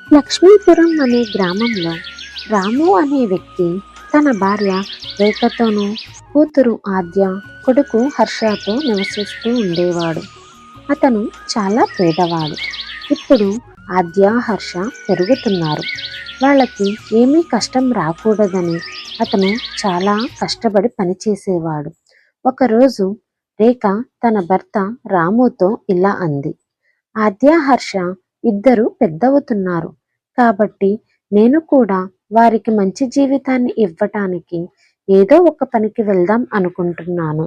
లక్ష్మీపురం అనే గ్రామంలో రాము అనే వ్యక్తి తన భార్య రేఖతోనూ, కూతురు ఆద్య, కొడుకు హర్షతో నివసిస్తూ ఉండేవాడు. అతను చాలా పేదవాడు. ఇప్పుడు ఆద్య, హర్ష పెరుగుతున్నారు. వాళ్ళకి ఏమీ కష్టం రాకూడదని అతను చాలా కష్టపడి పనిచేసేవాడు. ఒకరోజు రేఖ తన భర్త రాముతో ఇలా అంది: ఆద్య, హర్ష ఇద్దరు పెద్దవుతున్నారు కాబట్టి నేను కూడా వారికి మంచి జీవితాన్ని ఇవ్వటానికి ఏదో ఒక పనికి వెళ్దాం అనుకుంటున్నాను.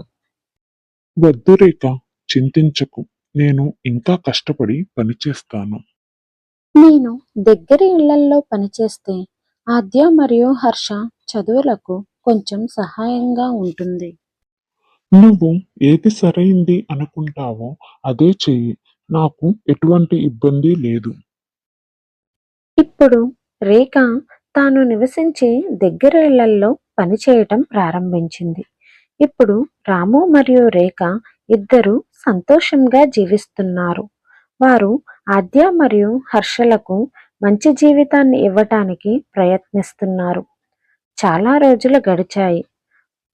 వద్దు రేఖ, చింతించకు. నేను ఇంకా కష్టపడి పనిచేస్తాను. నేను దగ్గరి ఇళ్లల్లో పనిచేస్తే ఆద్య మరియు హర్ష చదువులకు కొంచెం సహాయంగా ఉంటుంది. నువ్వు ఏది సరైంది అనుకుంటావో అదే చెయ్యి. నాకు ఎటువంటి ఇబ్బంది లేదు. ఇప్పుడు రేఖ తాను నివసించే దగ్గర ఇళ్లల్లో పనిచేయటం ప్రారంభించింది. ఇప్పుడు రాము మరియు రేఖ ఇద్దరు సంతోషంగా జీవిస్తున్నారు. వారు ఆద్య మరియు హర్షలకు మంచి జీవితాన్ని ఇవ్వటానికి ప్రయత్నిస్తున్నారు. చాలా రోజులు గడిచాయి.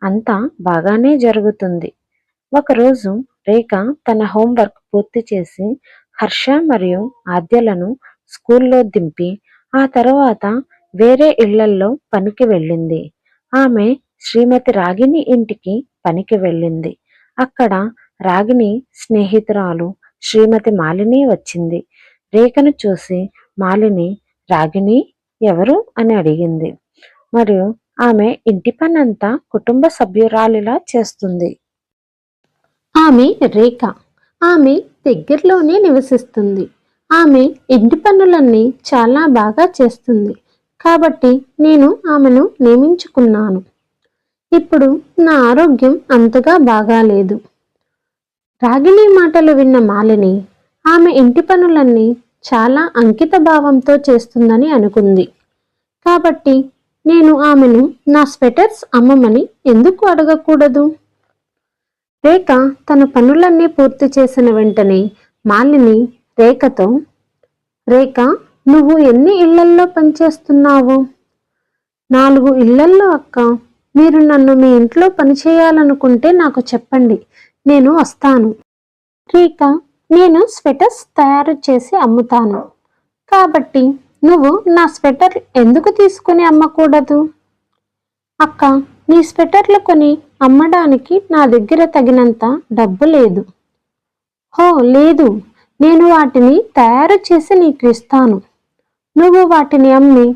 అంతా బాగానే జరుగుతుంది. ఒకరోజు రేఖ తన హోంవర్క్ పూర్తి చేసి హర్ష మరియు ఆద్యలను స్కూల్లో దింపి ఆ తర్వాత వేరే ఇళ్లల్లో పనికి వెళ్ళింది. ఆమె శ్రీమతి రాగిణి ఇంటికి పనికి వెళ్ళింది. అక్కడ రాగిణి స్నేహితురాలు శ్రీమతి మాలిని వచ్చింది. రేఖను చూసి మాలిని రాగిణి ఎవరు అని అడిగింది. మరియు ఆమె ఇంటి పనంతా కుటుంబ సభ్యురాలిలా చేస్తుంది. ఆమె రేఖ. ఆమె దగ్గరలోనే నివసిస్తుంది. ఆమె ఇంటి పనులన్నీ చాలా బాగా చేస్తుంది. కాబట్టి నేను ఆమెను నియమించుకున్నాను. ఇప్పుడు నా ఆరోగ్యం అంతగా బాగాలేదు. రాగిణి మాటలు విన్న మాలిని ఆమె ఇంటి పనులన్నీ చాలా అంకిత భావంతో చేస్తుందని అనుకుంది. కాబట్టి నేను ఆమెను నా స్వెటర్స్ అమ్మమని ఎందుకు అడగకూడదు? రేఖ తన పనులన్నీ పూర్తి చేసిన వెంటనే మాలిని రేఖతో, రేఖ, నువ్వు ఎన్ని ఇళ్లల్లో పనిచేస్తున్నావు? 4 ఇళ్లల్లో అక్క. మీరు నన్ను మీ ఇంట్లో పనిచేయాలనుకుంటే నాకు చెప్పండి, నేను వస్తాను. రేఖ, నేను స్వెటర్స్ తయారు చేసి అమ్ముతాను. కాబట్టి నువ్వు నా స్వెటర్ ఎందుకు తీసుకుని అమ్మకూడదు? అక్క, నీ స్వెటర్లు కొని అమ్మడానికి నా దగ్గర తగినంత డబ్బు లేదు. హో లేదు, నేను వాటిని తయారు చేసి నీకు ఇస్తాను. నువ్వు వాటిని అమ్మి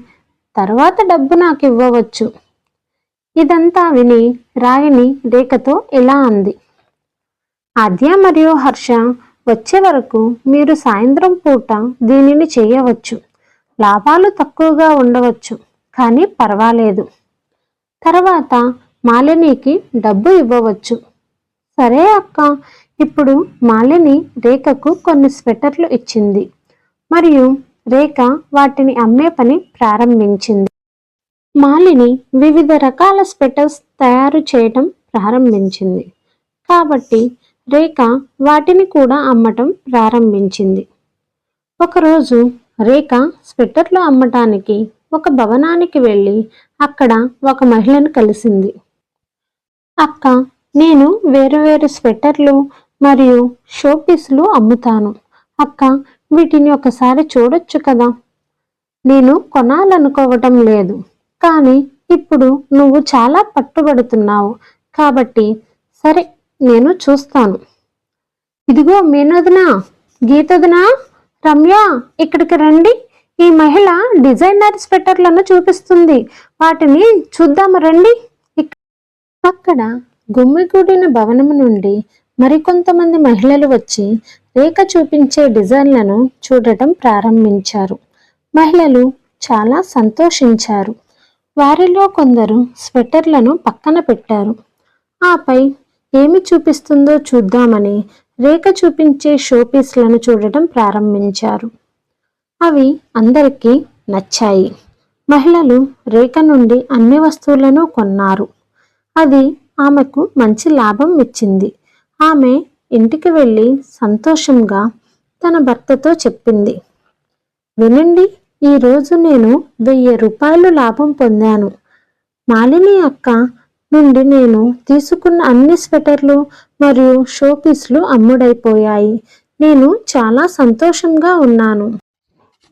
తర్వాత డబ్బు నాకు ఇవ్వవచ్చు. ఇదంతా విని రాగిణి రేఖతో ఇలా అంది: ఆద్య మరియు హర్ష వచ్చే వరకు మీరు సాయంత్రం పూట దీనిని చేయవచ్చు. లాభాలు తక్కువగా ఉండవచ్చు, కానీ పర్వాలేదు. తర్వాత మాలినికి డబ్బు ఇవ్వవచ్చు. సరే అక్క. ఇప్పుడు మాలిని రేఖకు కొన్ని స్వెటర్లు ఇచ్చింది మరియు రేఖ వాటిని అమ్మే పని ప్రారంభించింది. మాలిని వివిధ రకాల స్వెటర్స్ తయారు చేయటం ప్రారంభించింది. కాబట్టి రేఖ వాటిని కూడా అమ్మటం ప్రారంభించింది. ఒకరోజు రేఖ స్వెటర్లు అమ్మటానికి ఒక భవనానికి వెళ్ళి అక్కడ ఒక మహిళను కలిసింది. అక్క, నేను వేరు స్వెటర్లు మరియు షోపీసులు అమ్ముతాను. అక్క, వీటిని ఒకసారి చూడొచ్చు కదా? నేను కొనాలనుకోవటం లేదు, కానీ ఇప్పుడు నువ్వు చాలా పట్టుబడుతున్నావు కాబట్టి సరే, నేను చూస్తాను. ఇదిగో మీనొదినా, గీతొదినా, రమ్య, ఇక్కడికి రండి. ఈ మహిళ డిజైనర్ స్వెటర్లను చూపిస్తుంది. వాటిని చూద్దాము రండి. అక్కడ గుమ్మిగూడిన భవనము నుండి మరికొంతమంది మహిళలు వచ్చి రేఖ చూపించే డిజైన్లను చూడటం ప్రారంభించారు. మహిళలు చాలా సంతోషించారు. వారిలో కొందరు స్వెటర్లను పక్కన పెట్టారు. ఆపై ఏమి చూపిస్తుందో చూద్దామని రేఖ చూపించే షోపీస్లను చూడటం ప్రారంభించారు. అవి అందరికీ నచ్చాయి. మహిళలు రేఖ నుండి అన్ని వస్తువులను కొన్నారు. అది ఆమెకు మంచి లాభం ఇచ్చింది. ఆమె ఇంటికి వెళ్ళి సంతోషంగా తన భర్తతో చెప్పింది. వినండి, ఈరోజు నేను 1000 రూపాయలు లాభం పొందాను. మాలిని అక్క నుండి నేను తీసుకున్న అన్ని స్వెటర్లు మరియు షోపీస్లు అమ్ముడైపోయాయి. నేను చాలా సంతోషంగా ఉన్నాను.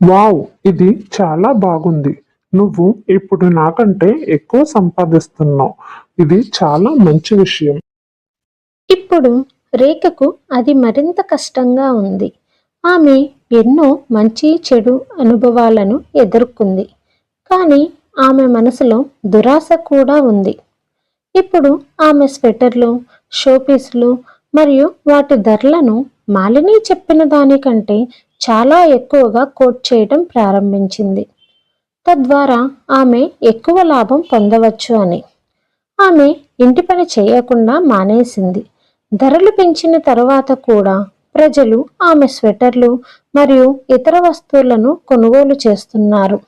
వావ్! ఇది చాలా బాగుంది. నువ్వు ఇప్పుడు నాకంటే ఎక్కువ సంపాదిస్తున్నావు. ఇది చాలా మంచి విషయం. ఇప్పుడు రేఖకు అది మరింత కష్టంగా ఉంది. ఆమె ఎన్నో మంచి చెడు అనుభవాలను ఎదుర్కొంది. కానీ ఆమె మనసులో దురాశ కూడా ఉంది. ఇప్పుడు ఆమె స్వెటర్లు, షోపీస్లు మరియు వాటి ధరలను మాలిని చెప్పిన దానికంటే చాలా ఎక్కువగా కోట్ చేయడం ప్రారంభించింది. తద్వారా ఆమె ఎక్కువ లాభం పొందవచ్చు అని. ఆమె ఇంటి పని చేయకుండా మానేసింది. ధరలు పెంచిన తరువాత కూడా ప్రజలు ఆమె స్వెటర్లు మరియు ఇతర వస్తువులను కొనుగోలు చేస్తున్నారు.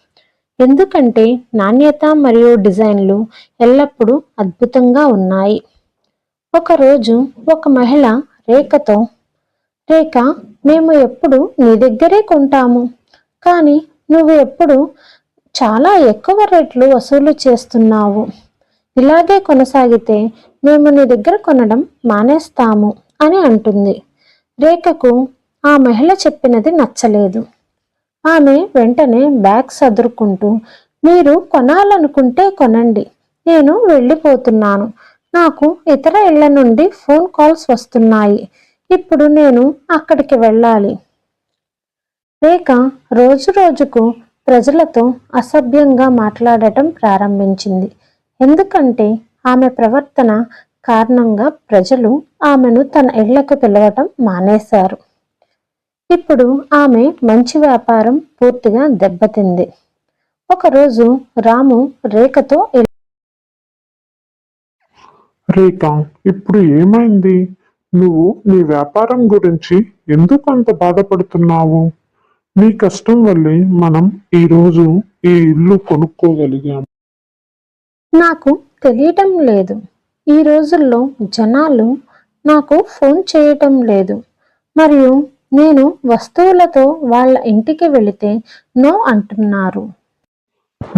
ఎందుకంటే నాణ్యత మరియు డిజైన్లు ఎల్లప్పుడూ అద్భుతంగా ఉన్నాయి. ఒకరోజు ఒక మహిళ రేఖతో, రేఖ, మేము ఎప్పుడు నీ దగ్గరే కొంటాము, కానీ నువ్వు ఎప్పుడు చాలా ఎక్కువ రేట్లు వసూలు చేస్తున్నావు. ఇలాగే కొనసాగితే మేము నీ దగ్గర కొనడం మానేస్తాము అని అంటుంది. రేఖకు ఆ మహిళ చెప్పినది నచ్చలేదు. ఆమె వెంటనే బ్యాగ్ సదురుకుంటూ, మీరు కొనాలనుకుంటే కొనండి, నేను వెళ్ళిపోతున్నాను. నాకు ఇతర ఇళ్ల నుండి ఫోన్ కాల్స్ వస్తున్నాయి. ఇప్పుడు నేను అక్కడికి వెళ్ళాలి. రేఖ రోజు రోజుకు ప్రజలతో అసభ్యంగా మాట్లాడటం ప్రారంభించింది. ఎందుకంటే ఆమె ప్రవర్తన కారణంగా ప్రజలు ఆమెను తన ఇళ్లకు పిలవటం మానేశారు. ఇప్పుడు ఆమె మంచి వ్యాపారం పూర్తిగా దెబ్బతింది. ఒకరోజు రాము రేఖతో, రేఖ, ఇప్పుడు ఏమైంది? నువ్వు నీ వ్యాపారం గురించి ఎందుకు అంత బాధపడుతున్నావు? నీ కష్టం వల్లే మనం ఈరోజు ఈ ఇల్లు కొనుక్కోగలిగాం. నాకు తెలియటం లేదు. ఈ రోజుల్లో జనాలు నాకు ఫోన్ చేయటం లేదు, మరియు నేను వస్తువులతో వాళ్ళ ఇంటికి వెళితే నో అంటున్నారు.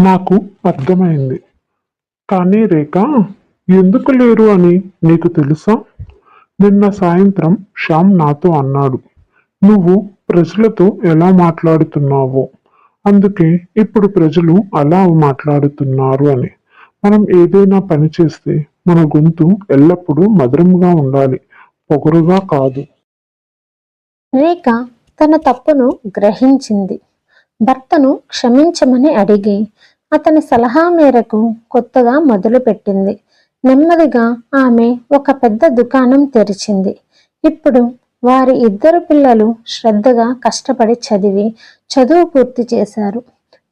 నాకు అర్థమైంది. కానీ రేఖ, ఎందుకు లేరు అని నీకు తెలుసా? నిన్న సాయంత్రం శ్యామ్ నాతో అన్నాడు, నువ్వు ప్రజలతో ఎలా మాట్లాడుతున్నావో, అందుకే ఇప్పుడు ప్రజలు అలా మాట్లాడుతున్నారు అని. మనం ఏదైనా పని చేస్తే మన గొంతు ఎల్లప్పుడూ మధురంగా ఉండాలి, పొగరుగా కాదు. రేఖ తన తప్పును గ్రహించింది. భర్తను క్షమించమని అడిగి అతని సలహా మేరకు కొత్తగా మొదలుపెట్టింది. నెమ్మదిగా ఆమె ఒక పెద్ద దుకాణం తెరిచింది. ఇప్పుడు వారి 2 పిల్లలు శ్రద్ధగా కష్టపడి చదువు పూర్తి చేశారు.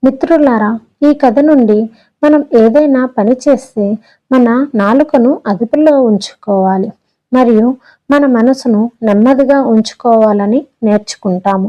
మిత్రులారా, ఈ కథ నుండి మనం ఏదైనా పని చేస్తే మన నాలుకను అదుపులో ఉంచుకోవాలి మరియు మన మనసును నెమ్మదిగా ఉంచుకోవాలని నేర్చుకుంటాము.